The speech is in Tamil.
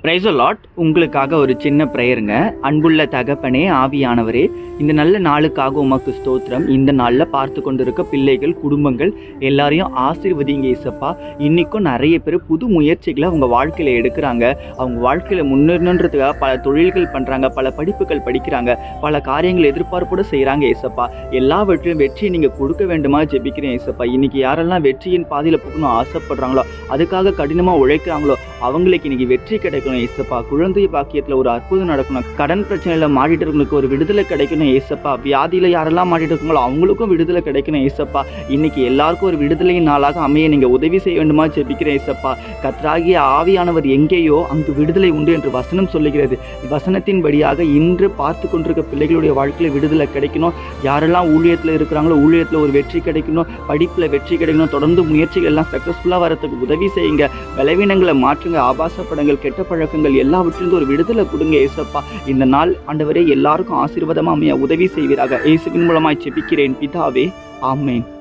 Praise the Lord. உங்களுக்காக ஒரு சின்ன ப்ரேயருங்க. அன்புள்ள தகப்பனே, ஆவியானவரே, இந்த நல்ல நாளுக்காக உமக்கு ஸ்தோத்திரம். இந்த நாளில் பார்த்து கொண்டிருக்க பிள்ளைகள், குடும்பங்கள் எல்லாரையும் ஆசீர்வதிங்க ஏசப்பா. இன்றைக்கும் நிறைய பேர் புது முயற்சிகளை அவங்க வாழ்க்கையில் எடுக்கிறாங்க. அவங்க வாழ்க்கையில் முன்னேறணுன்றதுக்காக பல தொழில்கள் பண்ணுறாங்க, பல படிப்புகள் படிக்கிறாங்க, பல காரியங்கள் எதிர்பார்ப்போடு செய்கிறாங்க ஏசப்பா. எல்லாவற்றையும் வெற்றியை நீங்கள் கொடுக்க வேண்டுமா ஜெபிக்கிறேன் ஏசப்பா. இன்றைக்கி யாரெல்லாம் வெற்றியின் பாதையில் போகணும் ஆசைப்படுறாங்களோ, அதுக்காக கடினமாக உழைக்கிறாங்களோ, அவங்களுக்கு இன்றைக்கி வெற்றி கிடைக்கணும் ஏசப்பா. குழந்தை பாக்கியத்தில் ஒரு அற்புதம் நடக்கணும். கடன் பிரச்சனையில் மாட்டிட்டு இருக்கவங்களுக்கு ஒரு விடுதலை கிடைக்கணும் ஏசப்பா. வியாதியில் யாரெல்லாம் மாட்டிட்டு இருக்காங்களோ அவங்களுக்கும் விடுதலை கிடைக்கணும் ஏசப்பா. இன்னைக்கு எல்லாருக்கும் ஒரு விடுதலையின் நாளாக அமைய நீங்கள் உதவி செய்ய வேண்டுமா ஜெபிக்கிறேன் ஏசப்பா. கர்த்தராகிய ஆவியானவர் எங்கேயோ அங்கு விடுதலை உண்டு என்று வசனம் சொல்லுகிறது. வசனத்தின்படியாக இன்று பார்த்து கொண்டிருக்க பிள்ளைகளுடைய வாழ்க்கையில் விடுதலை கிடைக்கணும். யாரெல்லாம் ஊழியத்தில் இருக்கிறாங்களோ ஊழியத்தில் ஒரு வெற்றி கிடைக்கணும், படிப்பில் வெற்றி கிடைக்கணும். தொடர்ந்து முயற்சிகள் எல்லாம் சக்ஸஸ்ஃபுல்லாக வரத்துக்கு உதவி செய்யுங்க. பலவீனங்களை மாற்றுங்க. ஆபாச படங்கள், கெட்ட பழக்கங்கள் எல்லாவற்றிலிருந்து ஒரு விடுதலை கொடுங்க ஏசப்பா. இந்த நாள் ஆண்டவரே எல்லாருக்கும் ஆசீர்வாதமாக அமைய உதவி செய்வீராக. இயேசுவின் மூலமாய் ஜெபிக்கிறேன் பிதாவே, ஆமென்.